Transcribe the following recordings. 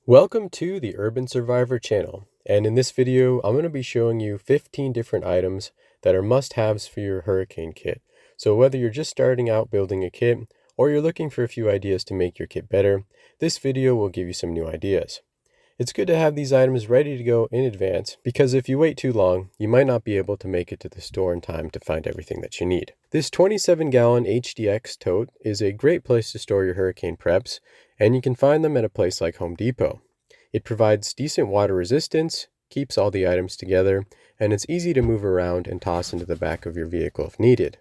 Welcome to the Urban Survivor channel, and in this video I'm going to be showing you 15 different items that are must-haves for your hurricane kit. So whether you're just starting out building a kit or you're looking for a few ideas to make your kit better, this video will give you some new ideas. It's good to have these items ready to go in advance because if you wait too long, you might not be able to make it to the store in time to find everything that you need. This 27-gallon HDX tote is a great place to store your hurricane preps, and you can find them at a place like Home Depot. It provides decent water resistance, keeps all the items together, and it's easy to move around and toss into the back of your vehicle if needed.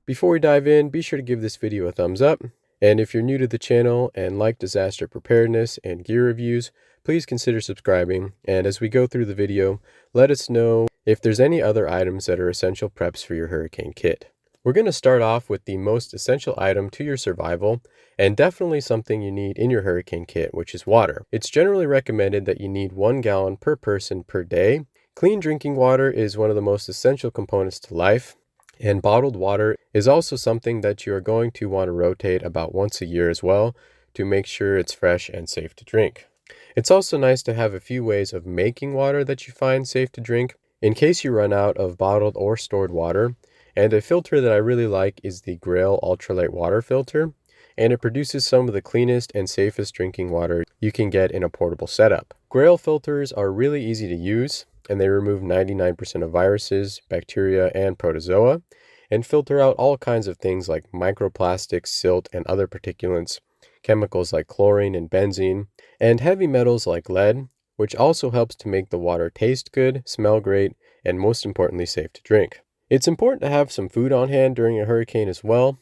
Before we dive in, be sure to give this video a thumbs up. And if you're new to the channel and like disaster preparedness and gear reviews, please consider subscribing. And as we go through the video, let us know if there's any other items that are essential preps for your hurricane kit. We're going to start off with the most essential item to your survival, and definitely something you need in your hurricane kit, which is water. It's generally recommended that you need 1 gallon per person per day. Clean drinking water is one of the most essential components to life. And bottled water is also something that you are going to want to rotate about once a year as well to make sure it's fresh and safe to drink. It's also nice to have a few ways of making water that you find safe to drink in case you run out of bottled or stored water. And a filter that I really like is the Grail Ultralight Water Filter, and it produces some of the cleanest and safest drinking water you can get in a portable setup. Grail filters are really easy to use, and they remove 99% of viruses, bacteria, and protozoa, and filter out all kinds of things like microplastics, silt, and other particulates, chemicals like chlorine and benzene, and heavy metals like lead, which also helps to make the water taste good, smell great, and most importantly, safe to drink. It's important to have some food on hand during a hurricane as well.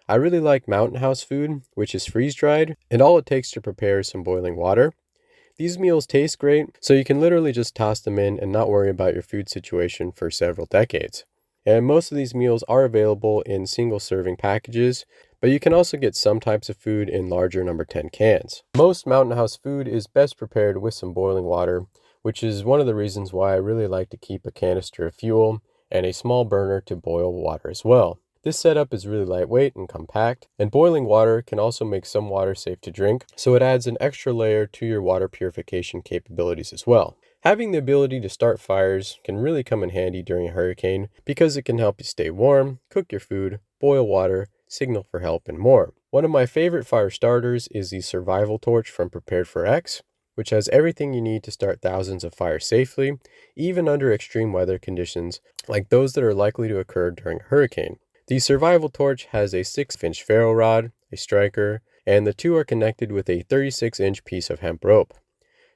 I really like Mountain House food, which is freeze-dried, and all it takes to prepare is some boiling water. These meals taste great, so you can literally just toss them in and not worry about your food situation for several decades. And most of these meals are available in single-serving packages, but you can also get some types of food in larger number 10 cans. Most Mountain House food is best prepared with some boiling water, which is one of the reasons why I really like to keep a canister of fuel and a small burner to boil water as well. This setup is really lightweight and compact, and boiling water can also make some water safe to drink, so it adds an extra layer to your water purification capabilities as well. Having the ability to start fires can really come in handy during a hurricane because it can help you stay warm, cook your food, boil water, signal for help, and more. One of my favorite fire starters is the Survival Torch from Preparedness, which has everything you need to start thousands of fires safely, even under extreme weather conditions like those that are likely to occur during a hurricane. The Survival Torch has a 6-inch ferro rod, a striker, and the two are connected with a 36-inch piece of hemp rope.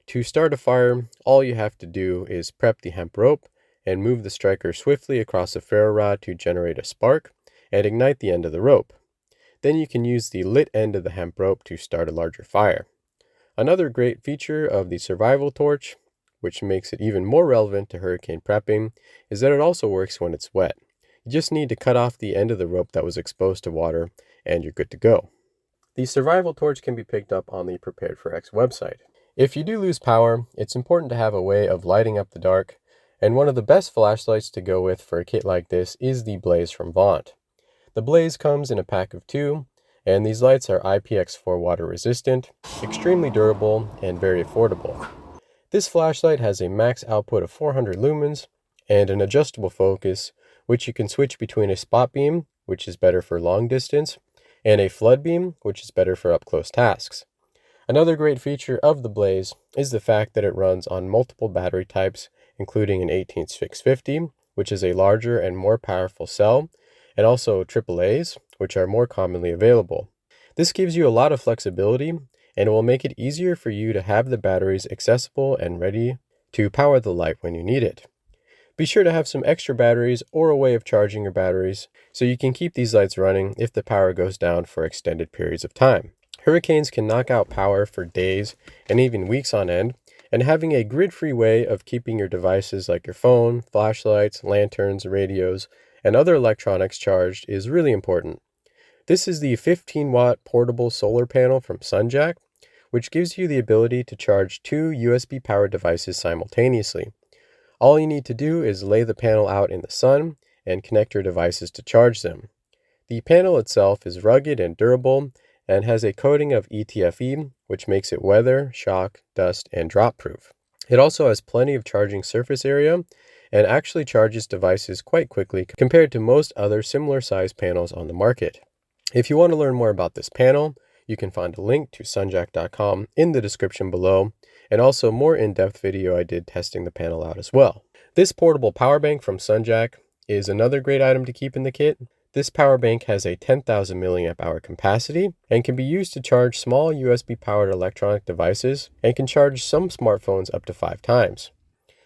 To start a fire, all you have to do is prep the hemp rope and move the striker swiftly across the ferro rod to generate a spark and ignite the end of the rope. Then you can use the lit end of the hemp rope to start a larger fire. Another great feature of the Survival Torch, which makes it even more relevant to hurricane prepping, is that it also works when it's wet. You just need to cut off the end of the rope that was exposed to water, and you're good to go. The Survival Torch can be picked up on the Prepared4X website. If you do lose power, it's important to have a way of lighting up the dark, and one of the best flashlights to go with for a kit like this is the Blaze from Vaunt. The Blaze comes in a pack of 2, and these lights are IPX4 water resistant, extremely durable, and very affordable. This flashlight has a max output of 400 lumens and an adjustable focus, which you can switch between a spot beam, which is better for long distance, and a flood beam, which is better for up-close tasks. Another great feature of the Blaze is the fact that it runs on multiple battery types, including an 18-650, which is a larger and more powerful cell, and also AAAs, which are more commonly available. This gives you a lot of flexibility, and it will make it easier for you to have the batteries accessible and ready to power the light when you need it. Be sure to have some extra batteries or a way of charging your batteries so you can keep these lights running if the power goes down for extended periods of time. Hurricanes can knock out power for days and even weeks on end, and having a grid-free way of keeping your devices like your phone, flashlights, lanterns, radios, and other electronics charged is really important. This is the 15-watt portable solar panel from SunJack, which gives you the ability to charge 2 USB-powered devices simultaneously. All you need to do is lay the panel out in the sun and connect your devices to charge them. The panel itself is rugged and durable and has a coating of ETFE, which makes it weather, shock, dust, and drop proof. It also has plenty of charging surface area and actually charges devices quite quickly compared to most other similar sized panels on the market. If you want to learn more about this panel, you can find a link to sunjack.com in the description below, and also a more in-depth video I did testing the panel out as well. This portable power bank from Sunjack is another great item to keep in the kit. This power bank has a 10,000 milliamp hour capacity and can be used to charge small USB powered electronic devices and can charge some smartphones up to 5 times.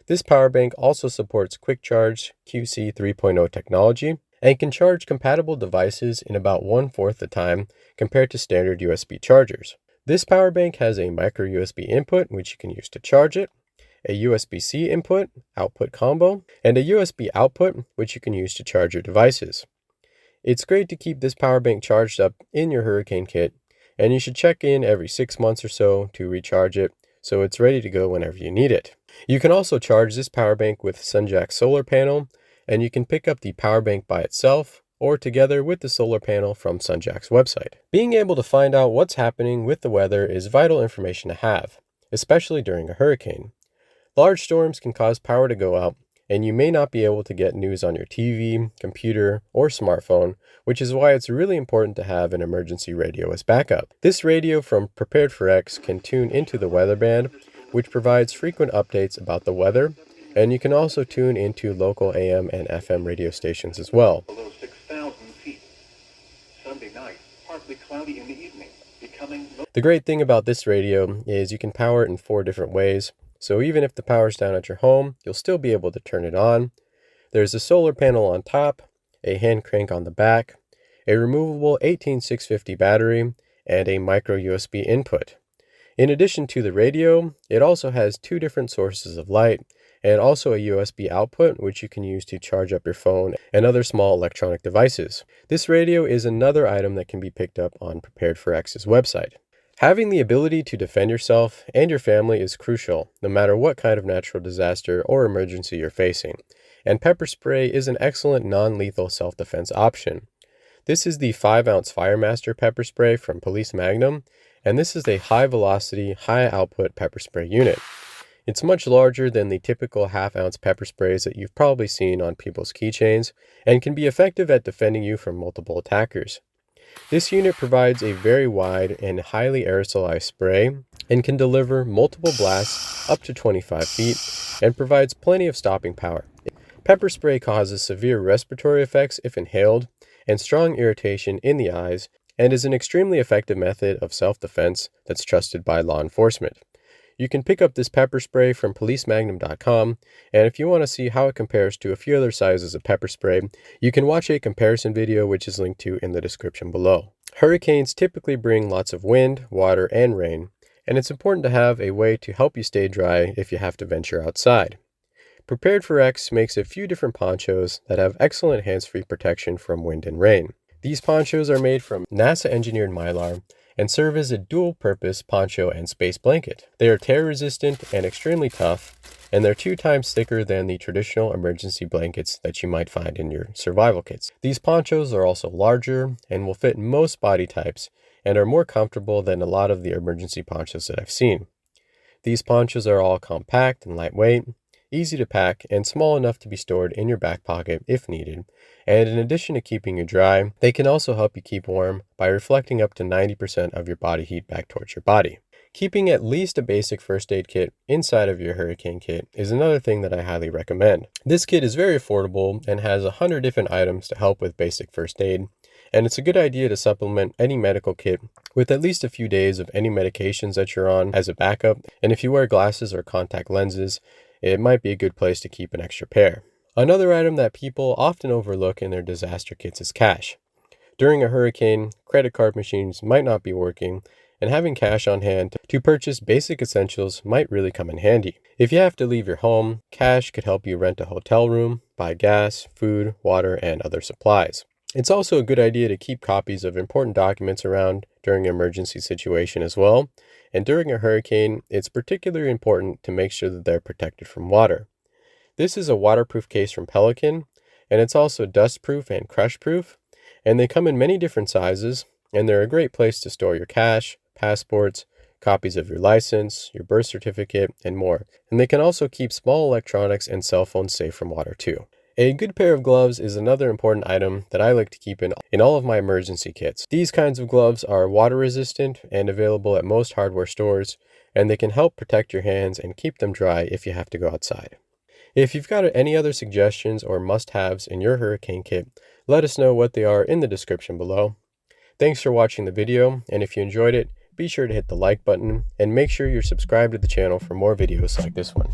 This power bank also supports quick charge QC 3.0 technology and can charge compatible devices in about 1/4 the time compared to standard USB chargers. This power bank has a micro USB input, which you can use to charge it, a USB-C input, output combo, and a USB output, which you can use to charge your devices. It's great to keep this power bank charged up in your Hurricane kit, and you should check in every 6 months or so to recharge it so it's ready to go whenever you need it. You can also charge this power bank with Sunjack's solar panel, and you can pick up the power bank by itself or together with the solar panel from Sunjack's website. Being able to find out what's happening with the weather is vital information to have, especially during a hurricane. Large storms can cause power to go out, and you may not be able to get news on your TV, computer, or smartphone, which is why it's really important to have an emergency radio as backup. This radio from Preparedness can tune into the weather band, which provides frequent updates about the weather, and you can also tune into local AM and FM radio stations as well. Below 6,000 feet. Sunday night, partly cloudy in the evening, becoming... The great thing about this radio is you can power it in 4 different ways. So even if the power's down at your home, you'll still be able to turn it on. There's a solar panel on top, a hand crank on the back, a removable 18650 battery, and a micro USB input. In addition to the radio, it also has 2 different sources of light and also a USB output, which you can use to charge up your phone and other small electronic devices. This radio is another item that can be picked up on Prepared4X's website. Having the ability to defend yourself and your family is crucial, no matter what kind of natural disaster or emergency you're facing, and pepper spray is an excellent non-lethal self-defense option. This is the 5-ounce Firemaster pepper spray from Police Magnum, and this is a high-velocity, high-output pepper spray unit. It's much larger than the typical half-ounce pepper sprays that you've probably seen on people's keychains, and can be effective at defending you from multiple attackers. This unit provides a very wide and highly aerosolized spray and can deliver multiple blasts up to 25 feet and provides plenty of stopping power. Pepper spray causes severe respiratory effects if inhaled and strong irritation in the eyes, and is an extremely effective method of self-defense that's trusted by law enforcement. You can pick up this pepper spray from policemagnum.com, and if you want to see how it compares to a few other sizes of pepper spray, you can watch a comparison video which is linked to in the description below. Hurricanes typically bring lots of wind, water, and rain, and it's important to have a way to help you stay dry if you have to venture outside. Prepared4X makes a few different ponchos that have excellent hands-free protection from wind and rain. These ponchos are made from NASA-engineered mylar and serve as a dual-purpose poncho and space blanket. They are tear-resistant and extremely tough, and they're 2 times thicker than the traditional emergency blankets that you might find in your survival kits. These ponchos are also larger and will fit most body types and are more comfortable than a lot of the emergency ponchos that I've seen. These ponchos are all compact and lightweight, easy to pack, and small enough to be stored in your back pocket if needed, and in addition to keeping you dry, they can also help you keep warm by reflecting up to 90% of your body heat back towards your body. Keeping at least a basic first aid kit inside of your Hurricane kit is another thing that I highly recommend. This kit is very affordable and has 100 different items to help with basic first aid, and it's a good idea to supplement any medical kit with at least a few days of any medications that you're on as a backup, and if you wear glasses or contact lenses, it might be a good place to keep an extra pair. Another item that people often overlook in their disaster kits is cash. During a hurricane, credit card machines might not be working, and having cash on hand to purchase basic essentials might really come in handy. If you have to leave your home, cash could help you rent a hotel room, buy gas, food, water, and other supplies. It's also a good idea to keep copies of important documents around during an emergency situation as well, and during a hurricane, it's particularly important to make sure that they're protected from water. This is a waterproof case from Pelican, and it's also dustproof and crushproof, and they come in many different sizes, and they're a great place to store your cash, passports, copies of your license, your birth certificate, and more. And they can also keep small electronics and cell phones safe from water too. A good pair of gloves is another important item that I like to keep in all of my emergency kits. These kinds of gloves are water resistant and available at most hardware stores, and they can help protect your hands and keep them dry if you have to go outside. If you've got any other suggestions or must-haves in your hurricane kit, let us know what they are in the description below. Thanks for watching the video, and if you enjoyed it, be sure to hit the like button and make sure you're subscribed to the channel for more videos like this one.